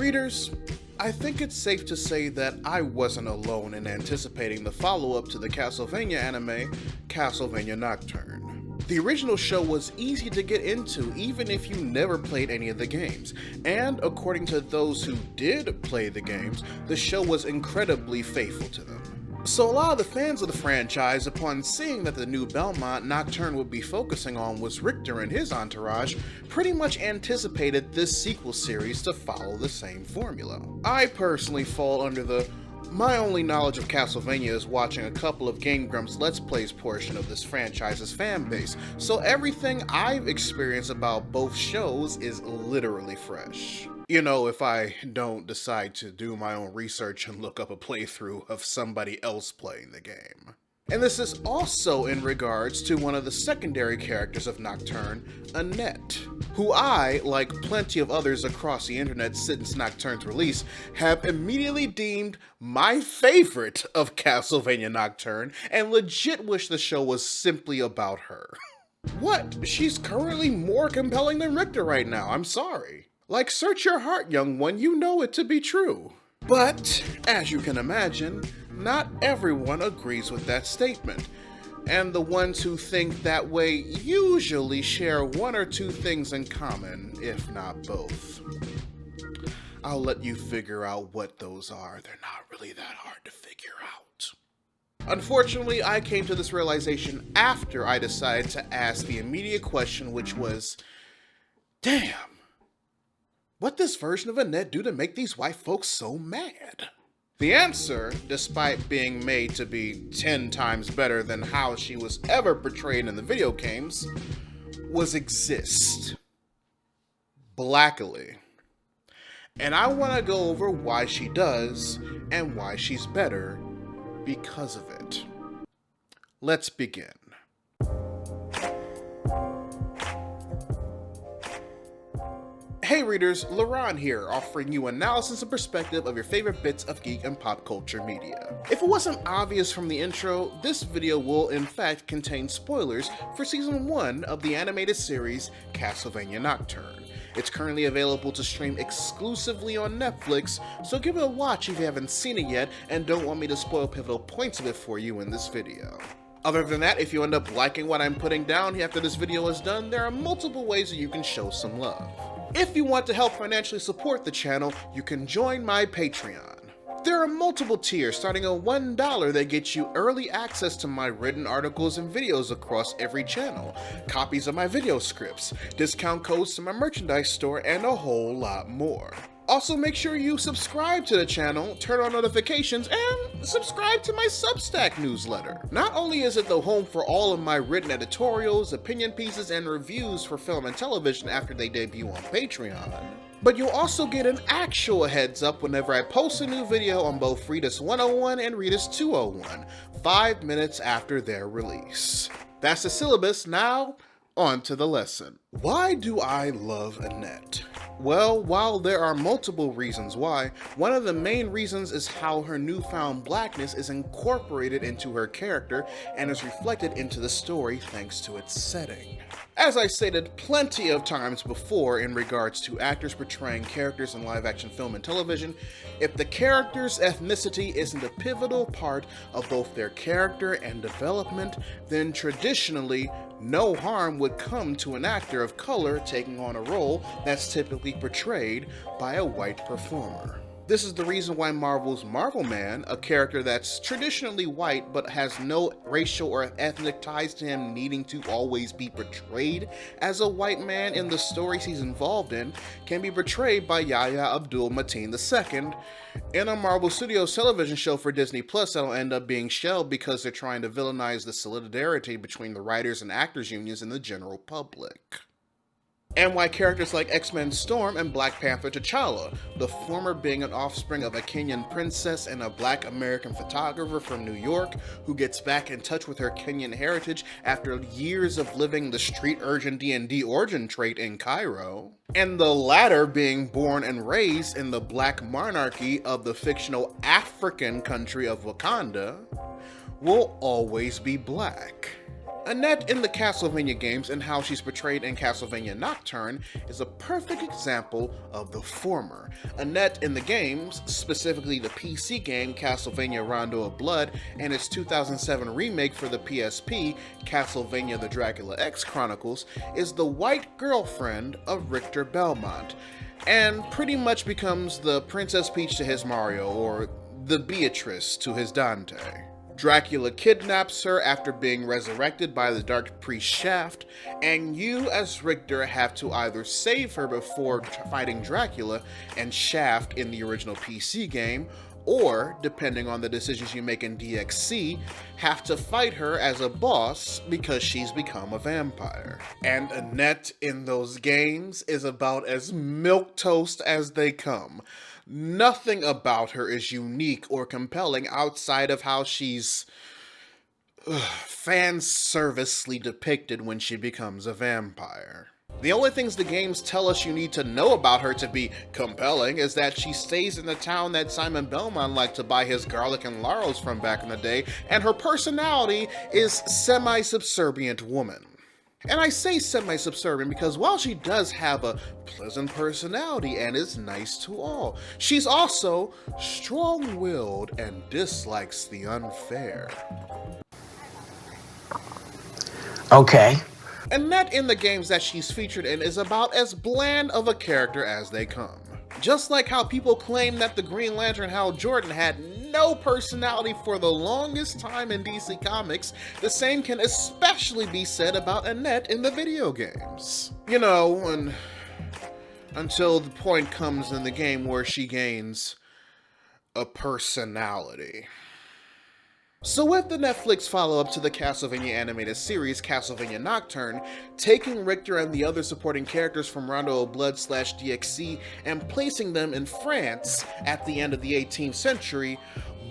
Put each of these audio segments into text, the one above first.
Readers, I think it's safe to say that I wasn't alone in anticipating the follow-up to the Castlevania anime, Castlevania Nocturne. The original show was easy to get into even if you never played any of the games, and according to those who did play the games, the show was incredibly faithful to them. So a lot of the fans of the franchise, upon seeing that the new Belmont Nocturne would be focusing on was Richter and his entourage, pretty much anticipated this sequel series to follow the same formula. I personally fall under the my only knowledge of Castlevania is watching a couple of Game Grumps Let's Plays portion of this franchise's fan base, so everything I've experienced about both shows is literally fresh. You know, if I don't decide to do my own research and look up a playthrough of somebody else playing the game. And this is also in regards to one of the secondary characters of Nocturne, Annette, who I, like plenty of others across the internet since Nocturne's release, have immediately deemed my favorite of Castlevania Nocturne and legit wish the show was simply about her. What? She's currently more compelling than Richter right now, I'm sorry. Like, search your heart, young one, you know it to be true. But, as you can imagine, not everyone agrees with that statement, and the ones who think that way usually share one or two things in common, if not both. I'll let you figure out what those are. They're not really that hard to figure out. Unfortunately, I came to this realization after I decided to ask the immediate question, which was, damn, what does version of Annette do to make these white folks so mad? The answer, despite being made to be 10 times better than how she was ever portrayed in the video games, was exist. Blackly. And I want to go over why she does, and why she's better because of it. Let's begin. Hey readers, Laron here, offering you analysis and perspective of your favorite bits of geek and pop culture media. If it wasn't obvious from the intro, this video will in fact contain spoilers for Season 1 of the animated series Castlevania Nocturne. It's currently available to stream exclusively on Netflix, so give it a watch if you haven't seen it yet and don't want me to spoil pivotal points of it for you in this video. Other than that, if you end up liking what I'm putting down after this video is done, there are multiple ways that you can show some love. If you want to help financially support the channel, you can join my Patreon. There are multiple tiers starting at $1 that get you early access to my written articles and videos across every channel, copies of my video scripts, discount codes to my merchandise store, and a whole lot more. Also, make sure you subscribe to the channel, turn on notifications, and subscribe to my Substack newsletter. Not only is it the home for all of my written editorials, opinion pieces, and reviews for film and television after they debut on Patreon, but you'll also get an actual heads up whenever I post a new video on both Readus 101 and Readus 201, 5 minutes after their release. That's the syllabus. Now, on to the lesson. Why do I love Annette? Well, while there are multiple reasons why, one of the main reasons is how her newfound blackness is incorporated into her character and is reflected into the story thanks to its setting. As I stated plenty of times before in regards to actors portraying characters in live-action film and television, if the character's ethnicity isn't a pivotal part of both their character and development, then traditionally, no harm would come to an actor of color taking on a role that's typically portrayed by a white performer. This is the reason why Marvel's Marvel Man, a character that's traditionally white but has no racial or ethnic ties to him needing to always be portrayed as a white man in the stories he's involved in, can be portrayed by Yahya Abdul-Mateen II in a Marvel Studios television show for Disney Plus that'll end up being shelved because they're trying to villainize the solidarity between the writers and actors unions and the general public. And why characters like X-Men Storm and Black Panther T'Challa, the former being an offspring of a Kenyan princess and a black American photographer from New York who gets back in touch with her Kenyan heritage after years of living the street urchin D&D origin trait in Cairo, and the latter being born and raised in the black monarchy of the fictional African country of Wakanda, will always be black. Annette in the Castlevania games and how she's portrayed in Castlevania Nocturne is a perfect example of the former. Annette in the games, specifically the PC game Castlevania Rondo of Blood and its 2007 remake for the PSP, Castlevania the Dracula X Chronicles, is the white girlfriend of Richter Belmont, and pretty much becomes the Princess Peach to his Mario, or the Beatrice to his Dante. Dracula kidnaps her after being resurrected by the Dark Priest Shaft, and you as Richter have to either save her before fighting Dracula and Shaft in the original PC game, or, depending on the decisions you make in DXC, have to fight her as a boss because she's become a vampire. And Annette in those games is about as milquetoast as they come. Nothing about her is unique or compelling outside of how she's fan-servicely depicted when she becomes a vampire. The only things the games tell us you need to know about her to be compelling is that she stays in the town that Simon Belmont liked to buy his garlic and laurels from back in the day, and her personality is semi-subservient woman. And I say semi-subservient because while she does have a pleasant personality and is nice to all, she's also strong-willed and dislikes the unfair. Okay. Annette in the games that she's featured in is about as bland of a character as they come. Just like how people claim that the Green Lantern Hal Jordan had no personality for the longest time in DC Comics, the same can especially be said about Annette in the video games. You know, until the point comes in the game where she gains a personality. So with the Netflix follow-up to the Castlevania animated series, Castlevania Nocturne, taking Richter and the other supporting characters from Rondo of Blood / DXC and placing them in France at the end of the 18th century,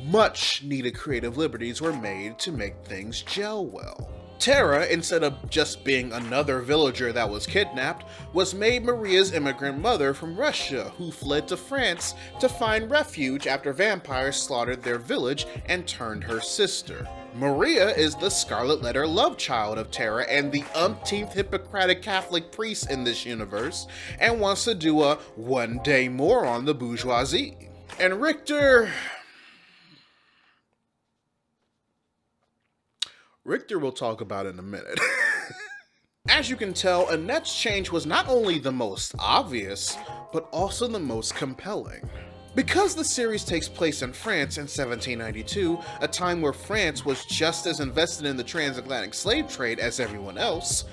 much needed creative liberties were made to make things gel well. Tara, instead of just being another villager that was kidnapped, was made Maria's immigrant mother from Russia who fled to France to find refuge after vampires slaughtered their village and turned her sister. Maria is the Scarlet Letter love child of Tara and the umpteenth Hippocratic Catholic priest in this universe, and wants to do a one day more on the bourgeoisie. And Richter we'll talk about in a minute. As you can tell, Annette's change was not only the most obvious, but also the most compelling. Because the series takes place in France in 1792, a time where France was just as invested in the transatlantic slave trade as everyone else,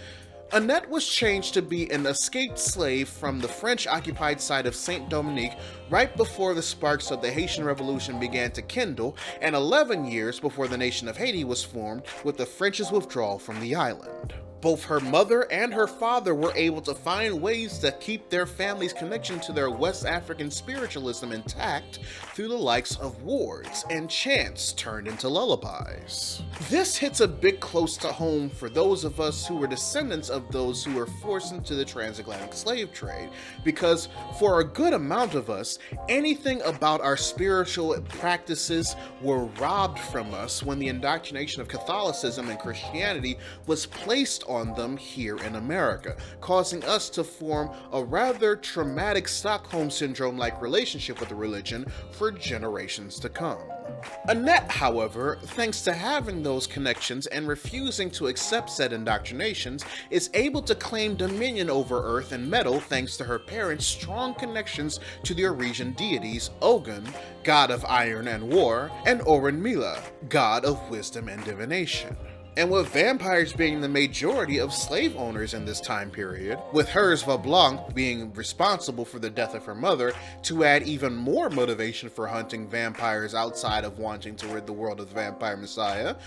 Annette was changed to be an escaped slave from the French-occupied side of Saint-Dominique right before the sparks of the Haitian Revolution began to kindle, and 11 years before the nation of Haiti was formed with the French's withdrawal from the island. Both her mother and her father were able to find ways to keep their family's connection to their West African spiritualism intact through the likes of wards and chants turned into lullabies. This hits a bit close to home for those of us who were descendants of those who were forced into the transatlantic slave trade, because for a good amount of us, anything about our spiritual practices were robbed from us when the indoctrination of Catholicism and Christianity was placed on them here in America, causing us to form a rather traumatic Stockholm Syndrome-like relationship with the religion for generations to come. Annette, however, thanks to having those connections and refusing to accept said indoctrinations, is able to claim dominion over earth and metal thanks to her parents' strong connections to the Oresian deities Ogun, god of iron and war, and Oren Mila, god of wisdom and divination. And with vampires being the majority of slave owners in this time period, with hers Vablanc being responsible for the death of her mother to add even more motivation for hunting vampires outside of wanting to rid the world of the vampire messiah,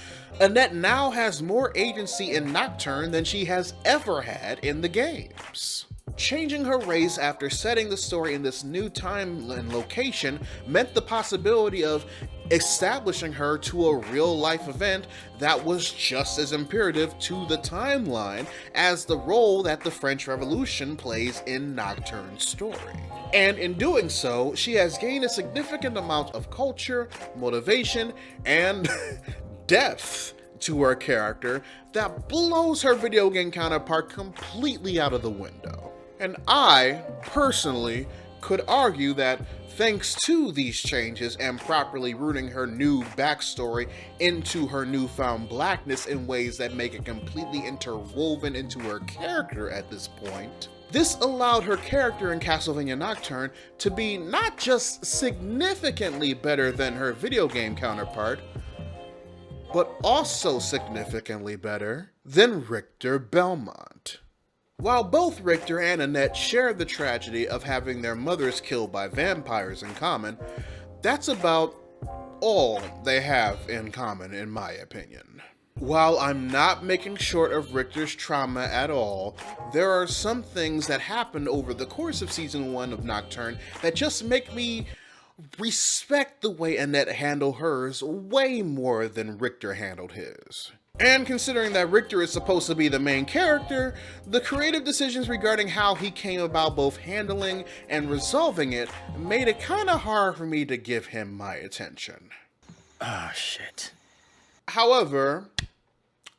Annette now has more agency in Nocturne than she has ever had in the games. Changing her race after setting the story in this new time and location meant the possibility of establishing her to a real-life event that was just as imperative to the timeline as the role that the French Revolution plays in Nocturne's story. And in doing so, she has gained a significant amount of culture, motivation, and depth to her character that blows her video game counterpart completely out of the window. And I, personally, could argue that thanks to these changes and properly rooting her new backstory into her newfound blackness in ways that make it completely interwoven into her character at this point, this allowed her character in Castlevania Nocturne to be not just significantly better than her video game counterpart, but also significantly better than Richter Belmont. While both Richter and Annette share the tragedy of having their mothers killed by vampires in common, that's about all they have in common, in my opinion. While I'm not making short of Richter's trauma at all, there are some things that happened over the course of Season 1 of Nocturne that just make me respect the way Annette handled hers way more than Richter handled his. And considering that Richter is supposed to be the main character, the creative decisions regarding how he came about both handling and resolving it made it kinda hard for me to give him my attention. Oh, shit. However,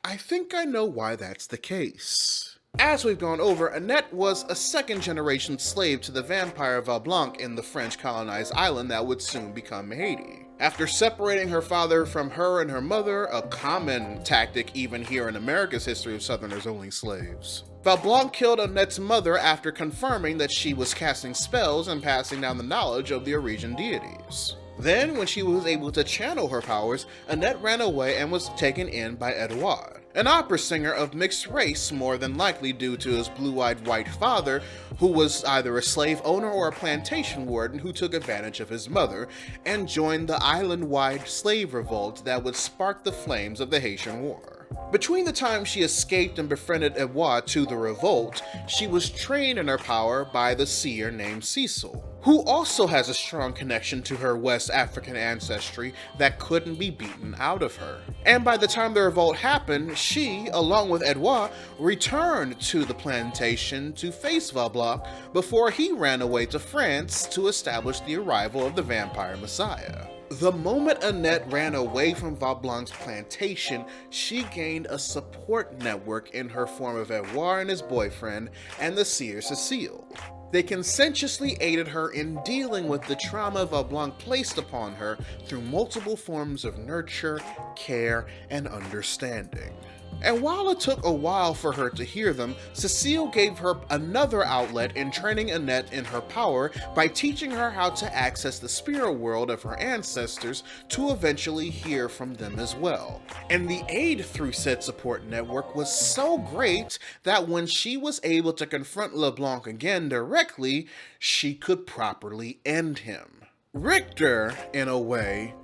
I think I know why that's the case. As we've gone over, Annette was a second-generation slave to the vampire Valblanc in the French colonized island that would soon become Haiti. After separating her father from her and her mother, a common tactic even here in America's history of Southerners owning slaves, Valblanc killed Annette's mother after confirming that she was casting spells and passing down the knowledge of the Oresian deities. Then, when she was able to channel her powers, Annette ran away and was taken in by Edouard, an opera singer of mixed race, more than likely due to his blue-eyed white father, who was either a slave owner or a plantation warden who took advantage of his mother, and joined the island-wide slave revolt that would spark the flames of the Haitian War. Between the time she escaped and befriended Edouard to the revolt, she was trained in her power by the seer named Cecil, who also has a strong connection to her West African ancestry that couldn't be beaten out of her. And by the time the revolt happened, she, along with Edouard, returned to the plantation to face Valblanc before he ran away to France to establish the arrival of the vampire messiah. The moment Annette ran away from Valblanc's plantation, she gained a support network in her form of Edouard and his boyfriend, and the seer Cecile. They conscientiously aided her in dealing with the trauma Valblanc placed upon her through multiple forms of nurture, care, and understanding. And while it took a while for her to hear them, Cecile gave her another outlet in training Annette in her power by teaching her how to access the spirit world of her ancestors to eventually hear from them as well. And the aid through said support network was so great that when she was able to confront LeBlanc again directly, she could properly end him. Richter, in a way,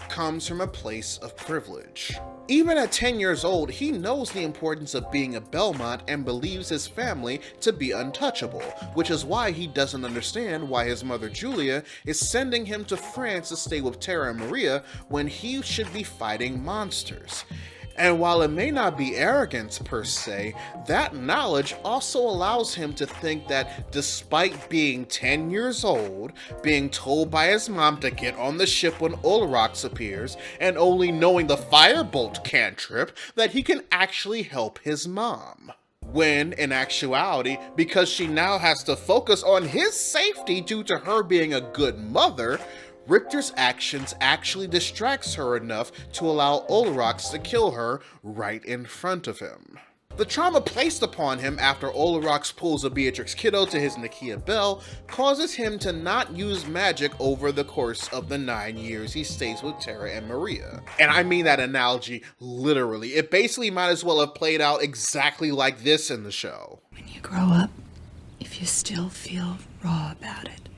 comes from a place of privilege. Even at 10 years old, he knows the importance of being a Belmont and believes his family to be untouchable, which is why he doesn't understand why his mother Julia is sending him to France to stay with Tara and Maria when he should be fighting monsters. And while it may not be arrogance per se, that knowledge also allows him to think that despite being 10 years old, being told by his mom to get on the ship when Olrox appears, and only knowing the firebolt cantrip, that he can actually help his mom. When, in actuality, because she now has to focus on his safety due to her being a good mother, Richter's actions actually distracts her enough to allow Olrox to kill her right in front of him. The trauma placed upon him after Olrox pulls a Beatrix Kiddo to his Nakia Bell causes him to not use magic over the course of the 9 years he stays with Tara and Maria. And I mean that analogy literally. It basically might as well have played out exactly like this in the show. When you grow up, if you still feel raw about it,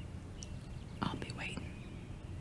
I'll be waiting.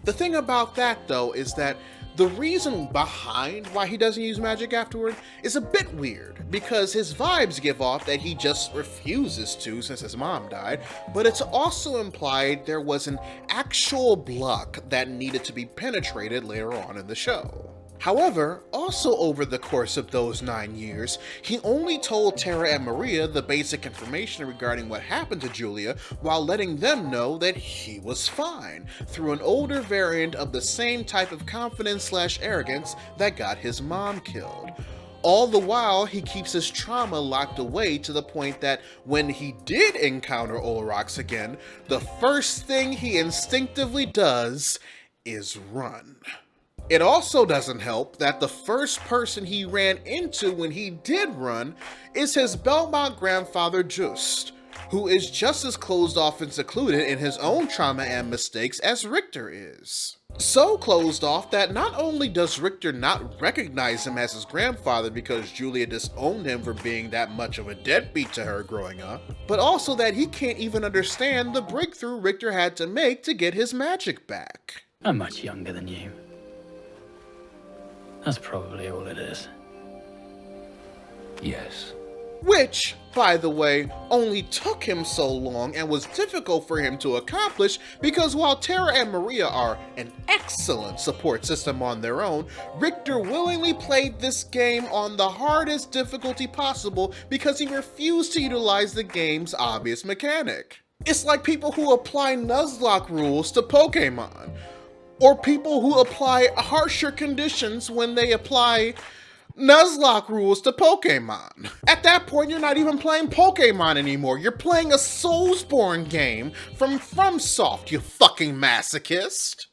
The thing about that, though, is that the reason behind why he doesn't use magic afterward is a bit weird, because his vibes give off that he just refuses to since his mom died, but it's also implied there was an actual block that needed to be penetrated later on in the show. However, also over the course of those 9 years, he only told Tara and Maria the basic information regarding what happened to Julia while letting them know that he was fine, through an older variant of the same type of confidence/arrogance that got his mom killed. All the while, he keeps his trauma locked away to the point that when he did encounter Olorox again, the first thing he instinctively does is run. It also doesn't help that the first person he ran into when he did run is his Belmont grandfather Just, who is just as closed off and secluded in his own trauma and mistakes as Richter is. So closed off that not only does Richter not recognize him as his grandfather because Julia disowned him for being that much of a deadbeat to her growing up, but also that he can't even understand the breakthrough Richter had to make to get his magic back. I'm much younger than you. That's probably all it is. Yes. Which, by the way, only took him so long and was difficult for him to accomplish because while Tara and Maria are an excellent support system on their own, Richter willingly played this game on the hardest difficulty possible because he refused to utilize the game's obvious mechanic. It's like people who apply Nuzlocke rules to Pokemon, or people who apply harsher conditions when they apply Nuzlocke rules to Pokemon. At that point, you're not even playing Pokemon anymore. You're playing a Soulsborne game from FromSoft, you fucking masochist.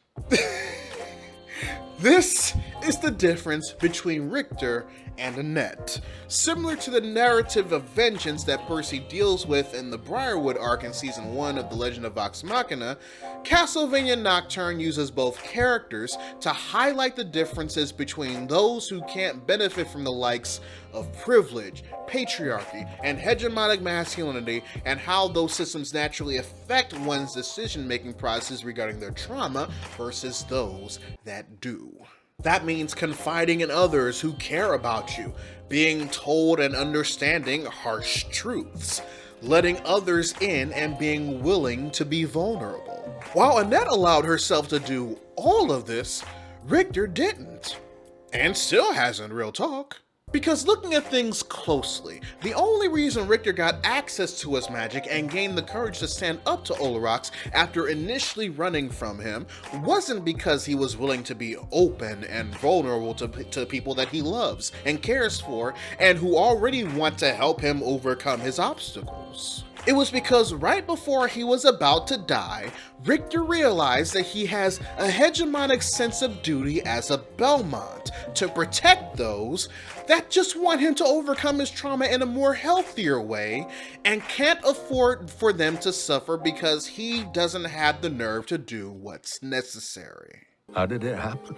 This is the difference between Richter and Annette. Similar to the narrative of vengeance that Percy deals with in the Briarwood arc in Season 1 of The Legend of Vox Machina, Castlevania Nocturne uses both characters to highlight the differences between those who can't benefit from the likes of privilege, patriarchy, and hegemonic masculinity, and how those systems naturally affect one's decision-making process regarding their trauma versus those that do. That means confiding in others who care about you, being told and understanding harsh truths, letting others in and being willing to be vulnerable. While Annette allowed herself to do all of this, Richter didn't. And still hasn't, real talk. Because looking at things closely, the only reason Richter got access to his magic and gained the courage to stand up to Olorox after initially running from him wasn't because he was willing to be open and vulnerable to people that he loves and cares for and who already want to help him overcome his obstacles. It was because right before he was about to die, Richter realized that he has a hegemonic sense of duty as a Belmont to protect those that just want him to overcome his trauma in a more healthier way and can't afford for them to suffer because he doesn't have the nerve to do what's necessary. How did it happen?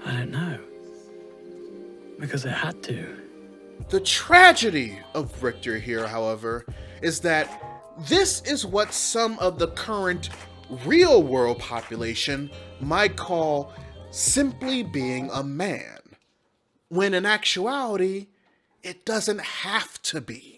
I don't know. Because it had to. The tragedy of Richter here, however, is that this is what some of the current real-world population might call simply being a man, when in actuality, it doesn't have to be.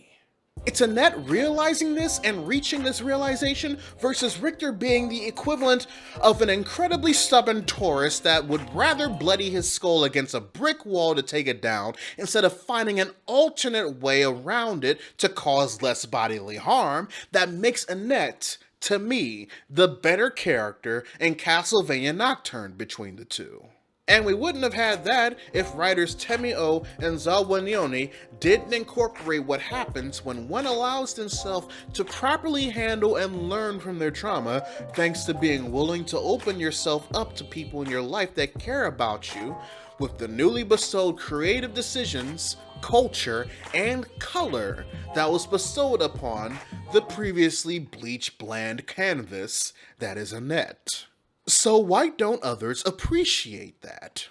It's Annette realizing this and reaching this realization versus Richter being the equivalent of an incredibly stubborn tourist that would rather bloody his skull against a brick wall to take it down instead of finding an alternate way around it to cause less bodily harm that makes Annette, to me, the better character in Castlevania Nocturne between the two. And we wouldn't have had that if writers Temio and Zawanioni didn't incorporate what happens when one allows themselves to properly handle and learn from their trauma, thanks to being willing to open yourself up to people in your life that care about you, with the newly bestowed creative decisions, culture, and color that was bestowed upon the previously bleached bland canvas that is Annette. So why don't others appreciate that?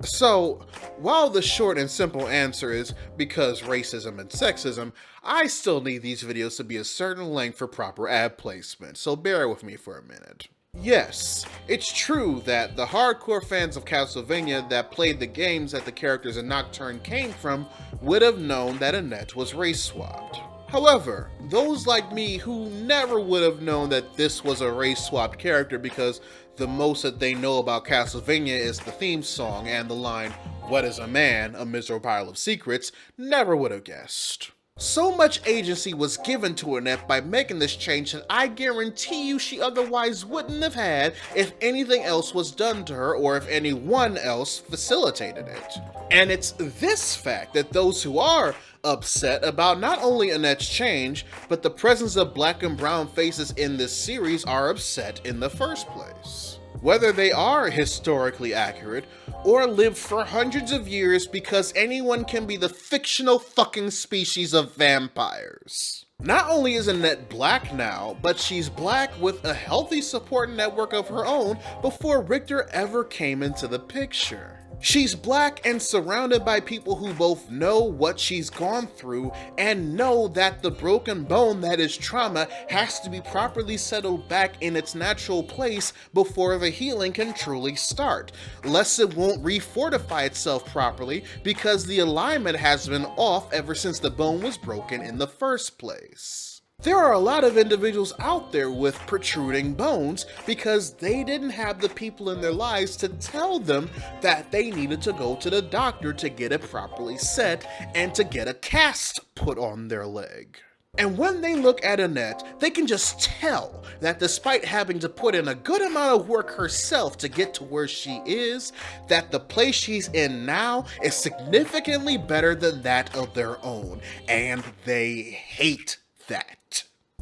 So, while the short and simple answer is because racism and sexism, I still need these videos to be a certain length for proper ad placement, so bear with me for a minute. Yes, it's true that the hardcore fans of Castlevania that played the games that the characters in Nocturne came from would have known that Annette was race-swapped. However, those like me who never would have known that this was a race-swapped character because the most that they know about Castlevania is the theme song and the line, "What is a man? A miserable pile of secrets," never would have guessed. So much agency was given to Annette by making this change that I guarantee you she otherwise wouldn't have had if anything else was done to her or if anyone else facilitated it. And it's this fact that those who are upset about not only Annette's change, but the presence of black and brown faces in this series are upset in the first place. Whether they are historically accurate or lived for hundreds of years because anyone can be the fictional fucking species of vampires. Not only is Annette black now, but she's black with a healthy support network of her own before Richter ever came into the picture. She's black and surrounded by people who both know what she's gone through and know that the broken bone that is trauma has to be properly settled back in its natural place before the healing can truly start, lest it won't refortify itself properly because the alignment has been off ever since the bone was broken in the first place. There are a lot of individuals out there with protruding bones because they didn't have the people in their lives to tell them that they needed to go to the doctor to get it properly set and to get a cast put on their leg. And when they look at Annette, they can just tell that despite having to put in a good amount of work herself to get to where she is, that the place she's in now is significantly better than that of their own, and they hate that.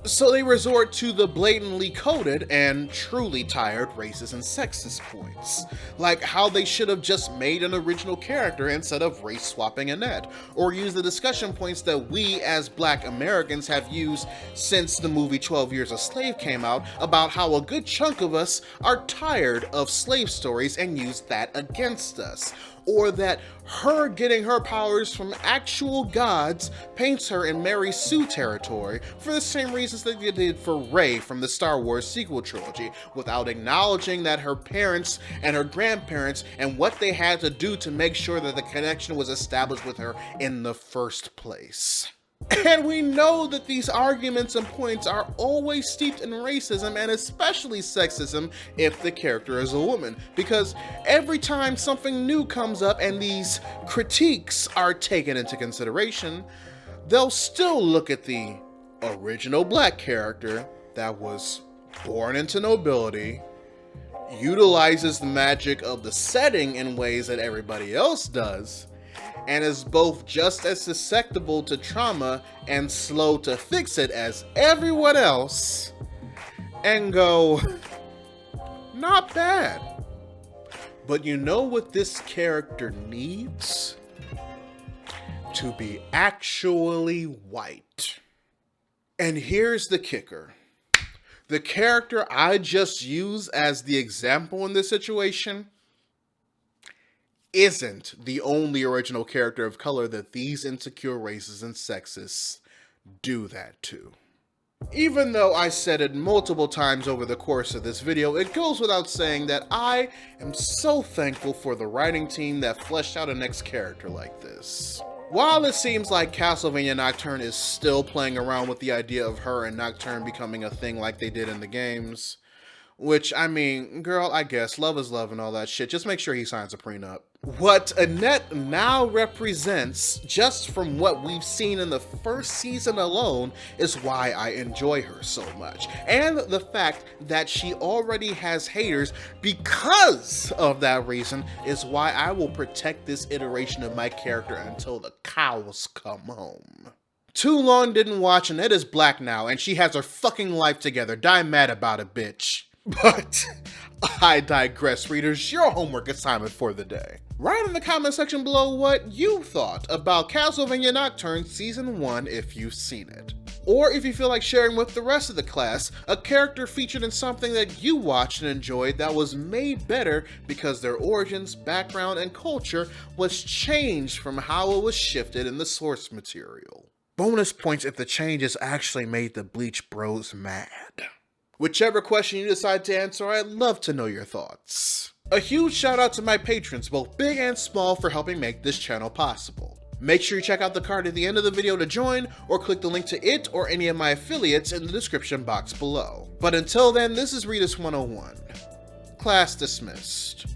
So they resort to the blatantly coded and truly tired racist and sexist points, like how they should have just made an original character instead of race swapping Annette, or use the discussion points that we as black Americans have used since the movie 12 Years a Slave came out about how a good chunk of us are tired of slave stories and use that against us. Or that her getting her powers from actual gods paints her in Mary Sue territory for the same reasons that they did for Rey from the Star Wars sequel trilogy, without acknowledging that her parents and her grandparents and what they had to do to make sure that the connection was established with her in the first place. And we know that these arguments and points are always steeped in racism and especially sexism if the character is a woman, because every time something new comes up and these critiques are taken into consideration, they'll still look at the original black character that was born into nobility, utilizes the magic of the setting in ways that everybody else does, and is both just as susceptible to trauma and slow to fix it as everyone else, and go, not bad. But you know what this character needs? To be actually white. And here's the kicker. The character I just used as the example in this situation isn't the only original character of color that these insecure racists and sexists do that to. Even though I said it multiple times over the course of this video, it goes without saying that I am so thankful for the writing team that fleshed out a next character like this. While it seems like Castlevania Nocturne is still playing around with the idea of her and Nocturne becoming a thing like they did in the games, which, I mean, girl, I guess, love is love and all that shit, just make sure he signs a prenup. What Annette now represents, just from what we've seen in the first season alone, is why I enjoy her so much. And the fact that she already has haters because of that reason is why I will protect this iteration of my character until the cows come home. Too long didn't watch, Annette is black now, and she has her fucking life together. Die mad about it, bitch. But I digress, readers. Your homework assignment for the day. Write in the comment section below what you thought about Castlevania Nocturne Season 1 if you've seen it. Or if you feel like sharing with the rest of the class a character featured in something that you watched and enjoyed that was made better because their origins, background, and culture was changed from how it was shifted in the source material. Bonus points if the changes actually made the Bleach Bros mad. Whichever question you decide to answer, I'd love to know your thoughts. A huge shout out to my patrons, both big and small, for helping make this channel possible. Make sure you check out the card at the end of the video to join, or click the link to it or any of my affiliates in the description box below. But until then, this is Readus 101. Class dismissed.